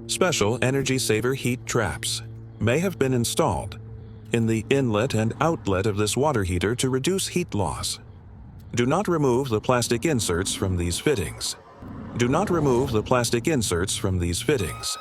Special energy saver heat traps may have been installed in the inlet and outlet of this water heater to reduce heat loss. Do not remove the plastic inserts from these fittings. Do not remove the plastic inserts from these fittings.